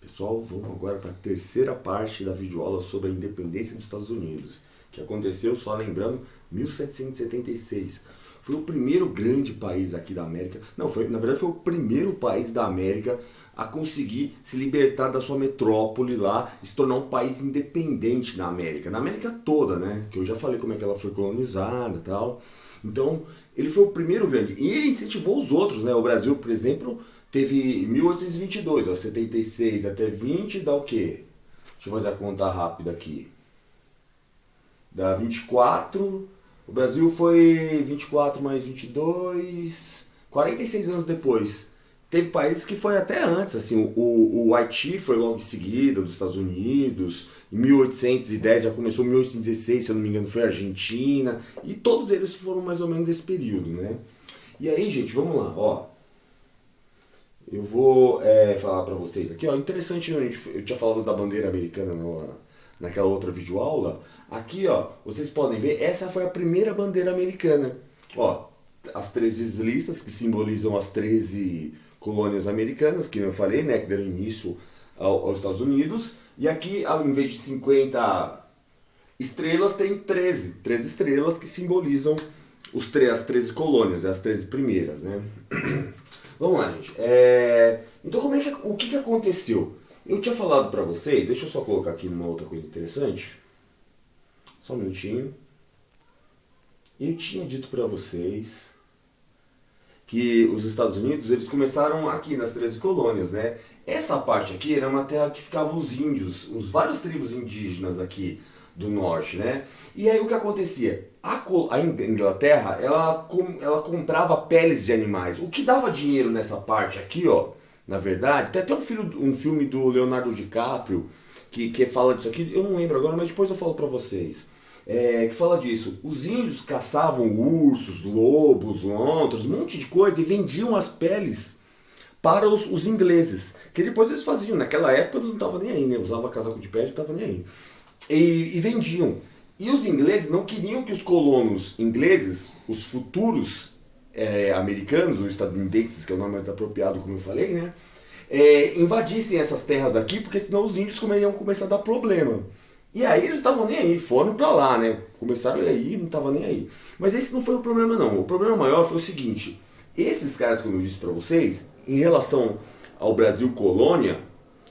Pessoal, vamos agora para a terceira parte da videoaula sobre a independência dos Estados Unidos, que aconteceu, só lembrando, 1776. Foi o primeiro grande país aqui da América, não, na verdade foi o primeiro país da América a conseguir se libertar da sua metrópole lá e se tornar um país independente na América toda, né? Que eu já falei como é que ela foi colonizada e tal. Então, ele foi o primeiro grande. E ele incentivou os outros, né? O Brasil, por exemplo, teve 1822, ó, 76 até 20 dá o quê? Deixa eu fazer a conta rápida aqui. Dá 24. O Brasil foi 24 mais 22, 46 anos depois. Teve países que foi até antes, assim, o Haiti foi logo em seguida, dos Estados Unidos, em 1810 já começou, 1816, se eu não me engano, foi a Argentina, e todos eles foram mais ou menos desse período, né? E aí, gente, vamos lá, ó. Eu vou falar pra vocês aqui, ó, interessante, eu tinha falado da bandeira americana naquela outra videoaula. Aqui, ó, vocês podem ver, essa foi a primeira bandeira americana. Ó, as 13 listas que simbolizam as 13 colônias americanas, que eu falei, né, que deram início aos Estados Unidos. E aqui, ao invés de 50 estrelas, tem 13 estrelas que simbolizam as 13 colônias, as 13 primeiras, né? Vamos lá, gente. Então, o que aconteceu? Eu tinha falado pra vocês, deixa eu só colocar aqui uma outra coisa interessante. Só um minutinho. Eu tinha dito pra vocês que os Estados Unidos, eles começaram aqui nas 13 colônias, né? Essa parte aqui era uma terra que ficavam os índios, os vários tribos indígenas aqui do norte, né? E aí o que acontecia? A Inglaterra, ela comprava peles de animais. O que dava dinheiro nessa parte aqui, ó, na verdade, tem até um filme do Leonardo DiCaprio que fala disso aqui, eu não lembro agora, mas depois eu falo pra vocês. Que fala disso. Os índios caçavam ursos, lobos, lontras, um monte de coisa e vendiam as peles para os ingleses. Que depois eles faziam. Naquela época eles não estavam nem aí, né? Usava casaco de pele e estavam nem aí. E vendiam. E os ingleses não queriam que os colonos ingleses, os futuros americanos, ou estadunidenses, que é o nome mais apropriado, como eu falei, né? Invadissem essas terras aqui, porque senão os índios iam começar a dar problema. E aí eles estavam nem aí, foram pra lá, né? Começaram aí, não estavam nem aí. Mas esse não foi o problema não. O problema maior foi o seguinte: esses caras, como eu disse pra vocês, em relação ao Brasil colônia,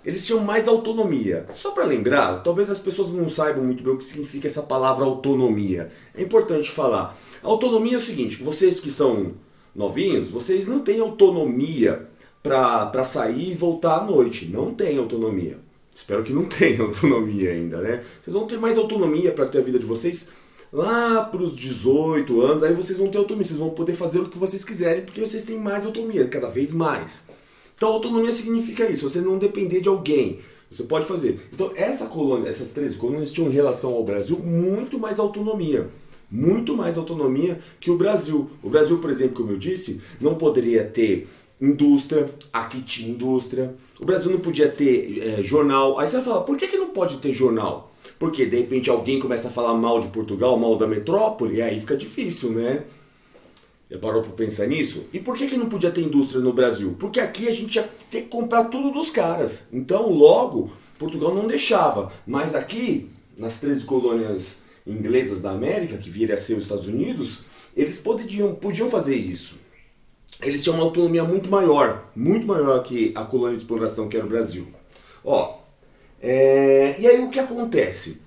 eles tinham mais autonomia. Só pra lembrar, talvez as pessoas não saibam muito bem o que significa essa palavra autonomia. É importante falar. Autonomia é o seguinte: vocês que são novinhos, vocês não têm autonomia pra sair e voltar à noite. Não têm autonomia. Espero que não tenha autonomia ainda, né? Vocês vão ter mais autonomia para ter a vida de vocês lá para os 18 anos, aí vocês vão ter autonomia, vocês vão poder fazer o que vocês quiserem, porque vocês têm mais autonomia, cada vez mais. Então autonomia significa isso, você não depender de alguém, você pode fazer. Então essas 13 colônias tinham em relação ao Brasil muito mais autonomia que o Brasil. O Brasil, por exemplo, como eu disse, não poderia ter indústria, aqui tinha indústria. O Brasil não podia ter jornal. Aí você vai falar, por que não pode ter jornal? Porque de repente alguém começa a falar mal de Portugal, mal da metrópole, e aí fica difícil, né? Já parou pra pensar nisso? E por que não podia ter indústria no Brasil? Porque aqui a gente ia ter que comprar tudo dos caras. Então, logo, Portugal não deixava. Mas aqui, nas 13 colônias inglesas da América, que viria a ser os Estados Unidos, eles podiam fazer isso. Eles tinham uma autonomia muito maior que a colônia de exploração que era o Brasil. Ó, e aí o que acontece?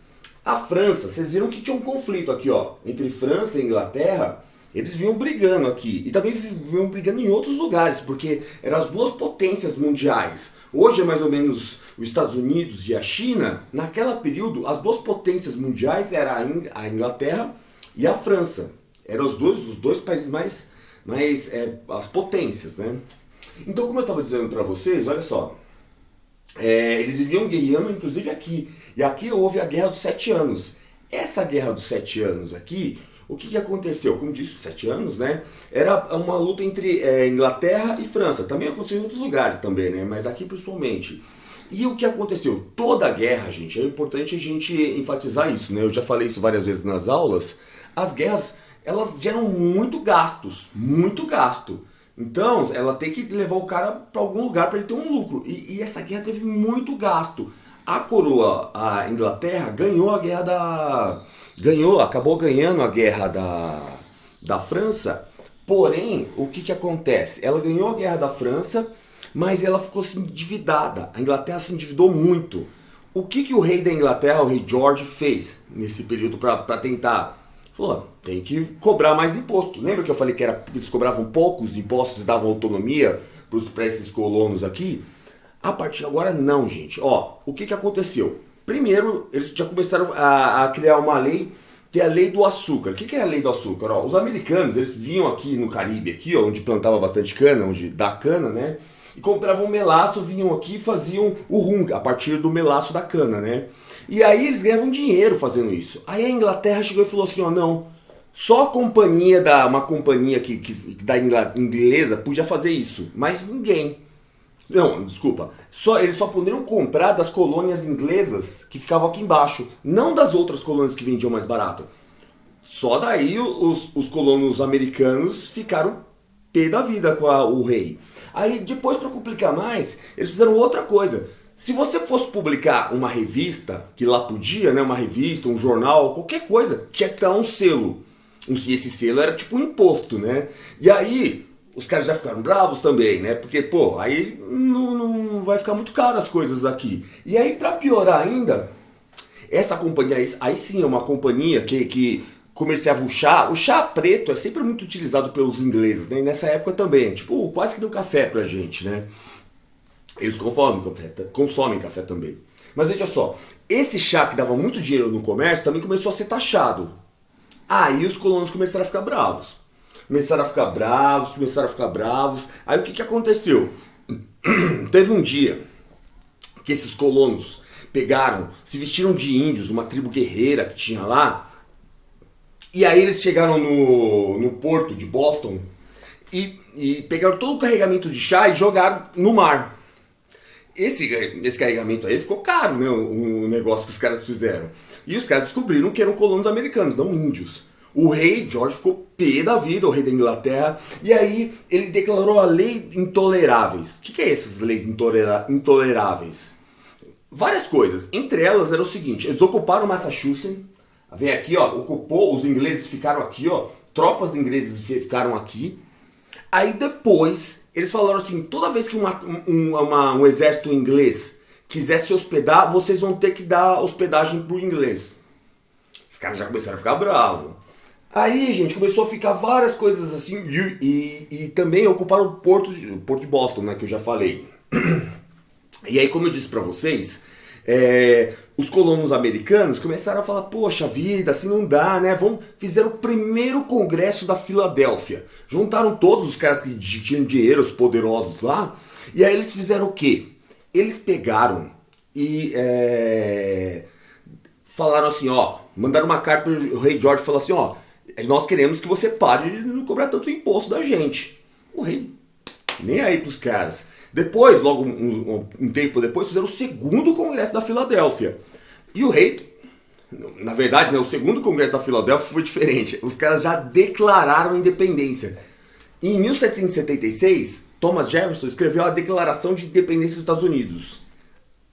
A França, vocês viram que tinha um conflito aqui, ó, entre França e Inglaterra. Eles vinham brigando aqui e também vinham brigando em outros lugares, porque eram as duas potências mundiais. Hoje é mais ou menos os Estados Unidos e a China. Naquela período, as duas potências mundiais eram a Inglaterra e a França. Eram os dois países mais as potências, né? Então, como eu estava dizendo para vocês, olha só, eles viviam guerreando, inclusive aqui. E aqui houve a Guerra dos 7 Anos. Essa Guerra dos 7 Anos aqui, o que aconteceu? Como disse, 7 anos, né? Era uma luta entre Inglaterra e França. Também aconteceu em outros lugares também, né? Mas aqui principalmente. E o que aconteceu? Toda a guerra, gente, é importante a gente enfatizar isso, né? Eu já falei isso várias vezes nas aulas. As guerras, elas geram muito gasto, Então, ela tem que levar o cara para algum lugar para ele ter um lucro. E essa guerra teve muito gasto. A coroa, a Inglaterra, ganhou a guerra acabou ganhando a guerra da França. Porém, o que acontece? Ela ganhou a guerra da França, mas ela ficou assim, endividada. A Inglaterra se endividou muito. O que o rei da Inglaterra, o rei George, fez nesse período para tentar? Falou, tem que cobrar mais imposto. Lembra que eu falei que eles cobravam poucos impostos e davam autonomia para esses colonos aqui? A partir de agora não, gente. Ó, o que aconteceu? Primeiro, eles já começaram a criar uma lei, que é a lei do açúcar. O que é a lei do açúcar? Ó, os americanos, eles vinham aqui no Caribe, aqui, ó, onde plantava bastante cana, onde dá cana, né? E compravam melaço, vinham aqui e faziam o rum a partir do melaço da cana, né? E aí eles ganhavam dinheiro fazendo isso. Aí a Inglaterra chegou e falou assim, ó, não, só a companhia uma companhia da inglesa podia fazer isso, mas ninguém. Não, desculpa. Eles só poderiam comprar das colônias inglesas que ficavam aqui embaixo, não das outras colônias que vendiam mais barato. Só daí os colonos americanos ficaram pé da vida com o rei. Aí depois, para complicar mais, eles fizeram outra coisa. Se você fosse publicar uma revista, que lá podia, né, uma revista, um jornal, qualquer coisa, tinha que dar um selo. E esse selo era tipo um imposto, né? E aí os caras já ficaram bravos também, né? Porque, pô, aí não vai ficar muito caro as coisas aqui. E aí, pra piorar ainda, essa companhia, aí sim é uma companhia que comerciava o chá. O chá preto é sempre muito utilizado pelos ingleses, né? E nessa época também, tipo, quase que deu café pra gente, né? Eles consomem café também. Mas veja só, esse chá que dava muito dinheiro no comércio também começou a ser taxado. Aí os colonos começaram a ficar bravos. Começaram a ficar bravos. Aí o que aconteceu? Teve um dia que esses colonos pegaram, se vestiram de índios, uma tribo guerreira que tinha lá. E aí eles chegaram no porto de Boston e pegaram todo o carregamento de chá e jogaram no mar. Esse carregamento aí ficou caro, né? O negócio que os caras fizeram. E os caras descobriram que eram colonos americanos, não índios. O rei George ficou pé da vida, o rei da Inglaterra, e aí ele declarou a lei intoleráveis. O que é essas leis intoleráveis? Várias coisas. Entre elas era o seguinte, eles ocuparam Massachusetts, vem aqui, ó, ocupou, os ingleses ficaram aqui, ó, tropas ingleses ficaram aqui. Aí depois, eles falaram assim, toda vez que um exército inglês quiser se hospedar, vocês vão ter que dar hospedagem pro inglês. Os caras já começaram a ficar bravos. Aí, gente, começou a ficar várias coisas assim, e também ocuparam o porto de Boston, né, que eu já falei. E aí, como eu disse pra vocês, os colonos americanos começaram a falar, poxa vida, assim não dá, né? Fizeram o primeiro congresso da Filadélfia. Juntaram todos os caras que tinham dinheiro, os poderosos lá, e aí eles fizeram o quê? Eles pegaram e falaram assim, ó, mandaram uma carta pro rei George e falaram assim, ó, nós queremos que você pare de não cobrar tanto imposto da gente. O rei, nem aí pros caras. Depois, logo um tempo depois, fizeram o segundo congresso da Filadélfia. E o rei, na verdade, né, o segundo congresso da Filadélfia foi diferente. Os caras já declararam a independência. E em 1776, Thomas Jefferson escreveu a Declaração de Independência dos Estados Unidos.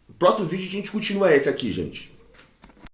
No próximo vídeo a gente continua esse aqui, gente.